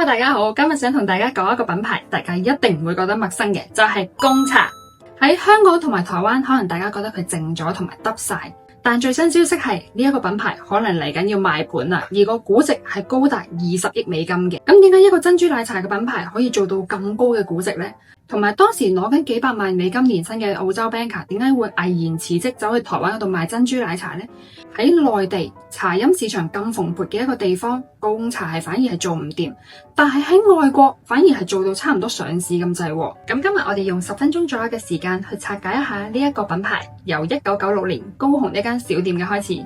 大家好，今日想同大家講一個品牌，大家一定唔會覺得陌生嘅，就係貢茶。喺香港同埋台灣，可能大家覺得佢靜咗同埋耷晒，但最新消息係呢一個品牌可能嚟緊要賣盤啦，而個估值係高達20億美金嘅。咁點解一個珍珠奶茶嘅品牌可以做到咁高嘅估值呢？同埋當時攞緊幾百萬美金年薪嘅澳洲 banker 點解會毅然辭職走去台灣嗰度賣珍珠奶茶呢？喺內地茶飲市場咁蓬勃嘅一個地方，貢茶係反而係做唔掂，但係喺外國反而係做到差唔多上市咁滯。咁今日我哋用10分鐘左右嘅時間去拆解一下呢一個品牌，由1996年高雄一間小店嘅開始。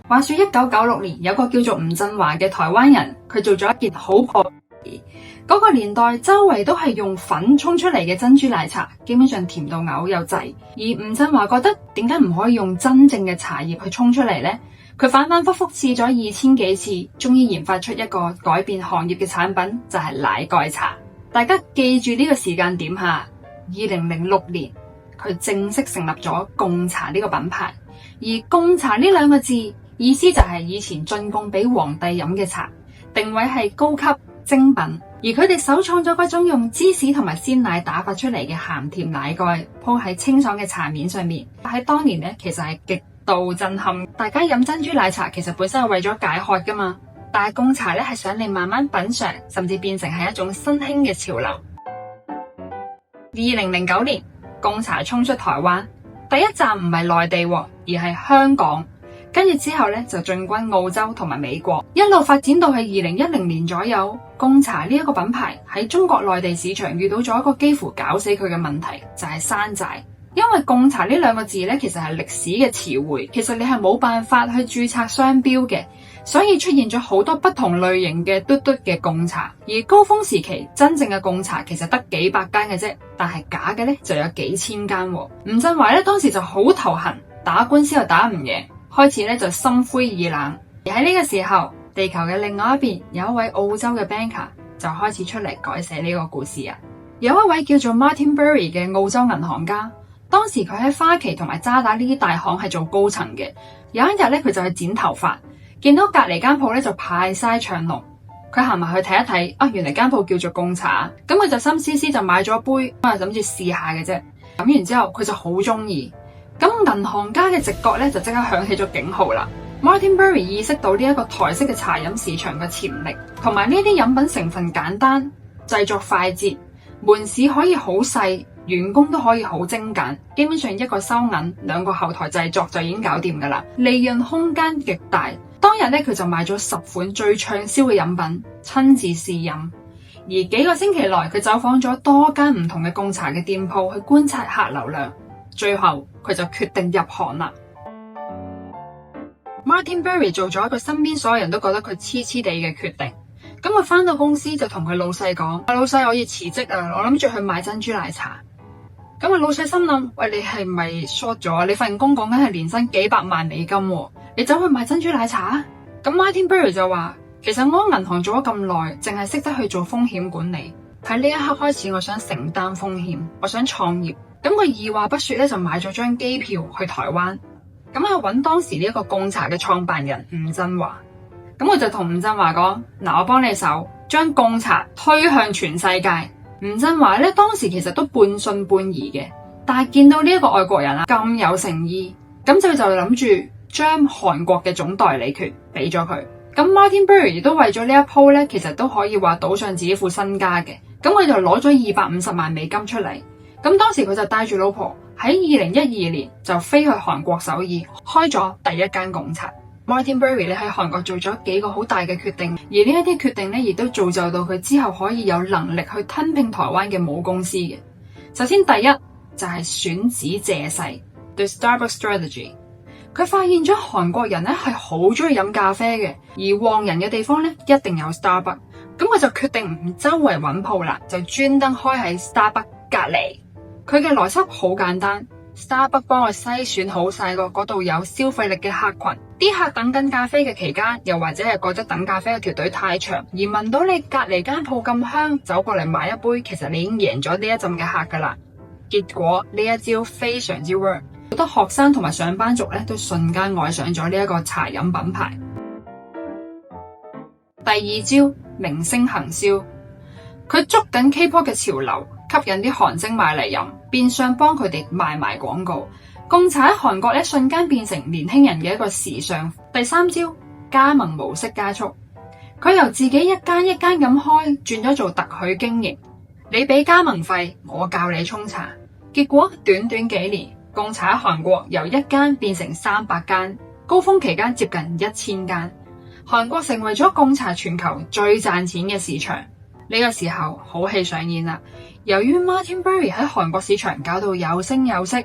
話說1996年有個叫做吳振華嘅台灣人，佢做咗一件好破嘅事。嗰個年代周圍都係用粉沖出嚟嘅珍珠奶茶，基本上甜到嘔又滯。而吳振華覺得點解唔可以用真正嘅茶葉去沖出嚟呢？佢反反复复試咗2000幾次，終於研發出一個改變行業嘅產品，就係奶蓋茶。大家記住呢個時間點下，2006年佢正式成立咗貢茶呢個品牌。而貢茶呢兩個字意思就係以前進貢俾皇帝飲嘅茶，定位係高級精品。而佢哋首創咗嗰種用芝士同埋鮮奶打發出嚟嘅鹹甜奶蓋，鋪喺清爽嘅茶面上面。喺當年咧，其實係極度震撼。大家飲珍珠奶茶其實本身係為咗解渴噶嘛，但係貢茶咧係想你慢慢品嘗，甚至變成係一種新興嘅潮流。2009年，貢茶衝出台灣，第一站唔係內地，而係香港。跟住之後咧，就進軍澳洲同埋美國，一路發展到係2010年左右。貢茶呢一個品牌喺中國內地市場遇到咗一個幾乎搞死佢嘅問題，就係山寨。因為貢茶呢兩個字咧，其實係歷史嘅詞彙，其實你係冇辦法去註冊商標嘅，所以出現咗好多不同類型嘅嘟嘟嘅貢茶。而高峰時期真正嘅貢茶其實得幾百間嘅啫，但係假嘅咧就有幾千間。吳振華咧當時就好頭痕，打官司又打唔贏，開始咧就心灰意冷。而喺呢個時候，地球嘅另外一邊有一位澳洲嘅 banker 就開始出嚟改寫呢個故事啊。有一位叫做 Martin Berry 嘅澳洲銀行家，當時佢喺花旗同埋渣打呢啲大行係做高層嘅。有一日咧，佢就去剪頭髮，見到隔籬間鋪咧就排晒長龍，佢行埋去睇一睇，啊，原來間鋪叫做貢茶，咁佢就心思思就買咗一杯，諗住試下嘅啫。飲完之後佢就好中意，咁銀行家嘅直覺咧就即刻響起咗警號啦。Martin Berry 意識到呢一個台式嘅茶飲市場嘅潛力，同埋呢啲飲品成分簡單，製作快捷，門市可以好細，員工都可以好精簡，基本上一個收銀，2個後台製作就已經搞掂噶啦，利潤空間極大。當日咧佢就買咗10款最暢銷嘅飲品，親自試飲。而幾個星期內佢走訪咗多間唔同嘅貢茶嘅店鋪去觀察客流量，最後佢就決定入行啦。Martin Berry 做咗一個身邊所有人都覺得佢黐黐地嘅決定。咁佢返到公司就同佢老細講：老細，我要辭職啊！我諗住去賣珍珠奶茶。咁啊，老細心諗：喂，你係咪 short 咗？你份工講緊係年薪幾百萬美金，你走去賣珍珠奶茶？咁 Martin Berry 就話：其實我喺銀行做咗咁耐，淨係識得去做風險管理。喺呢一刻開始，我想承擔風險，我想創業。咁佢二話不說咧，就買咗張機票去台灣。咁去揾當時呢一個貢茶嘅創辦人吳振華，咁我就同吳振華講：嗱，我幫你手，將貢茶推向全世界。吳振華咧當時其實都半信半疑嘅，但係見到呢一個外國人啊咁有誠意，咁就諗住將韓國嘅總代理權俾咗佢。咁 Martin Berry 亦都為咗呢一鋪咧，其實都可以話賭上自己副身家嘅。咁佢就攞咗250萬美金出嚟。咁當時佢就帶住老婆喺2012年就飛去韓國首爾，開咗第一間貢茶。Martin Berry 咧喺韓國做咗幾個好大嘅決定，而呢一啲決定咧亦都造就到佢之後可以有能力去吞併台灣嘅母公司嘅。首先第一就係選址借勢 ，The Starbucks Strategy。佢發現咗韓國人咧係好中意飲咖啡嘅，而旺人嘅地方咧一定有 Starbucks。咁佢就決定唔周圍揾鋪啦，就專登開喺 Starbucks 隔籬。佢嘅邏輯好簡單 ，Starbucks 幫我篩選好晒個嗰度有消費力嘅客群，啲客等緊咖啡嘅期間，又或者係覺得等咖啡嘅條隊太長，而聞到你隔籬間鋪咁香，走過嚟買一杯，其實你已經贏咗呢一陣嘅客噶啦。結果呢一招非常之 work，好多學生同埋上班族咧都瞬間愛上咗呢一個茶飲品牌。第二招，明星行銷，佢捉緊 K-pop 嘅潮流，吸引啲韓星買嚟飲，變相幫佢哋賣埋廣告。貢茶喺韓國咧瞬間變成年輕人嘅一個時尚。第三招，加盟模式加速，佢由自己一間一間咁開，轉咗做特許經營。你俾加盟費，我教你沖茶。結果短短幾年，貢茶喺韓國由1間變成300間，高峰期間接近1000間。韓國成為咗貢茶全球最賺錢嘅市場。呢個時候好戲上演啦。由於 Martin Berry 喺韓國市場搞到有聲有色，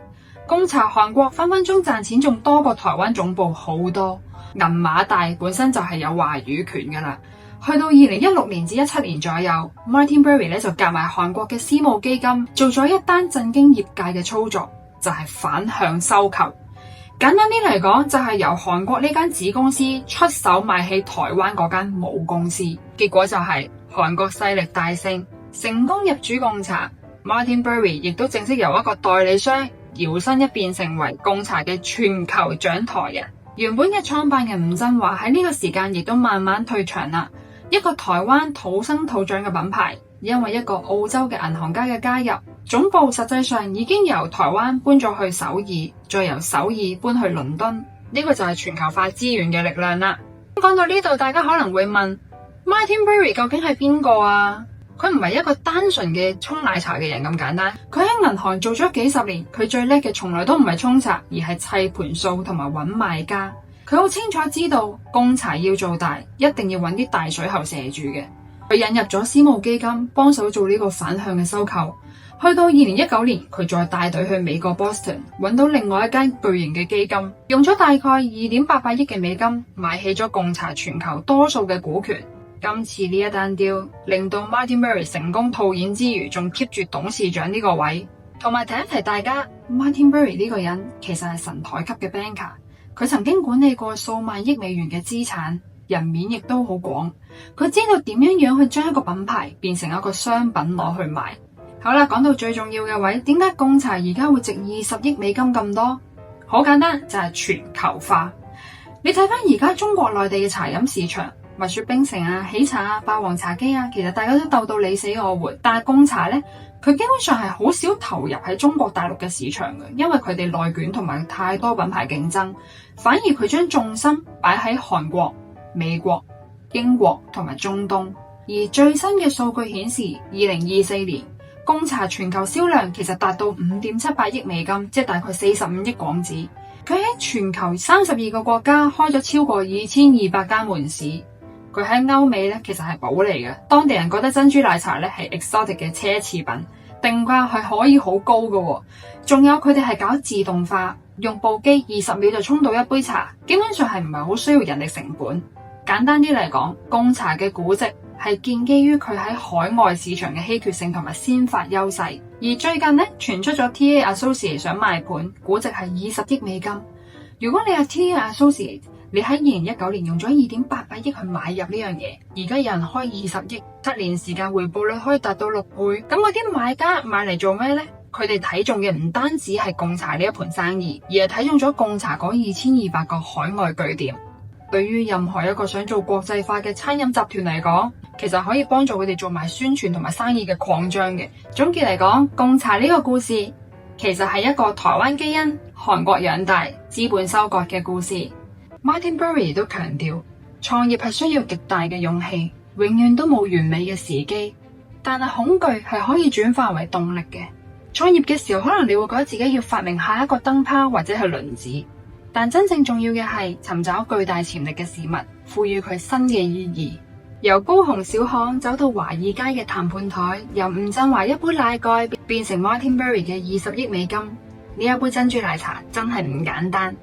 貢茶韓國分分鐘賺錢仲多過台灣總部好多。銀碼大本身就係有話語權噶啦。去到2016年至17年左右， Martin Berry 咧就夾埋韓國嘅私募基金，做咗一單震驚業界嘅操作，就係反向收購。簡單啲嚟講，就係由韓國呢間子公司出手買起台灣嗰間母公司，結果就係韓國勢力大勝，成功入主貢茶。Martin Berry 亦都正式由一個代理商搖身一變成為貢茶嘅全球掌舵人。原本嘅創辦人吳振華喺呢個時間亦都慢慢退場啦。一個台灣土生土長嘅品牌，因為一個澳洲嘅銀行家嘅加入，總部實際上已經由台灣搬咗去首爾，再由首爾搬去倫敦。呢個就係全球化資源嘅力量啦。講到呢度，大家可能會問 Martin Berry 究竟係邊個啊？佢唔係一個單純嘅沖奶茶嘅人咁簡單。佢喺銀行做咗幾十年，佢最叻嘅從來都唔係沖茶，而係砌盤數同埋揾賣家。佢好清楚知道貢茶要做大，一定要揾啲大水喉射住嘅。佢引入咗私募基金幫手做呢個反向嘅收購。去到2019年，佢再帶隊去美國 Boston 揾到另外一間巨型嘅基金，用咗大概2.88億嘅美金買起咗貢茶全球多數嘅股權。今次呢一單 deal 令到 Martin Berry 成功套現之餘，仲 keep 住董事長呢個位。同埋提一提大家， Martin Berry 呢個人其實係神台級嘅 banker。佢曾經管理過數萬億美元嘅資產，人面亦都好廣。佢知道點樣去將一個品牌變成一個商品攞去賣。好啦，講到最重要嘅位，點解貢茶而家會值20億美金咁多？好簡單，就係全球化。你睇翻而家中國內地嘅茶飲市場，蜜雪冰城啊、喜茶啊、霸王茶姬啊，其實大家都鬥到你死我活。但係貢茶呢，佢基本上係好少投入喺中國大陸嘅市場嘅，因為佢哋內卷同埋太多品牌競爭，反而佢將重心擺喺韓國、美國、英國同埋中東。而最新嘅數據顯示，2024年貢茶全球銷量其實達到5.78億美金，即係大概45億港紙。佢喺全球32個國家開咗超過2200間門市。佢喺歐美咧，其實係寶嚟嘅，當地人覺得珍珠奶茶咧係 exotic 嘅奢侈品，定價係可以好高嘅。仲有佢哋係搞自動化，用部機20秒就沖到一杯茶，基本上係唔係好需要人力成本。簡單啲嚟講，貢茶嘅估值係建基於佢喺海外市場嘅稀缺性同埋先發優勢。而最近咧傳出咗 TA Associates 想賣盤，估值係20億美金。如果你係 TA Associates，你喺2019年用咗2.88億去買入呢樣嘢，而家有人開20億，7年時間回報率可以達到6倍。咁嗰啲買家買嚟做咩呢？佢哋睇中嘅唔單止係貢茶呢一盤生意，而係睇中咗貢茶嗰2200個海外據點。對於任何一個想做國際化嘅餐飲集團嚟講，其實可以幫助佢哋做埋宣傳同埋生意嘅擴張嘅。總結嚟講，貢茶呢個故事其實係一個台灣基因、韓國養大、資本收割嘅故事。Martin Berry 都強調，創業係需要極大嘅勇氣，永遠都冇完美嘅時機，但係恐懼係可以轉化為動力嘅。創業嘅時候，可能你會覺得自己要發明下一個燈泡或者係輪子，但真正重要嘅係尋找巨大潛力嘅事物，賦予佢新嘅意義。由高雄小巷走到華爾街嘅談判台，由吳振華一杯奶蓋變成 Martin Berry 嘅20億美金，呢一杯珍珠奶茶真係唔簡單。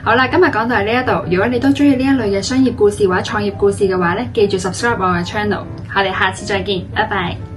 好啦，今日講到係呢一度。如果你都中意呢一類嘅商業故事或者創業故事嘅話咧，記住 subscribe 我嘅 channel。我哋下次再見，拜拜。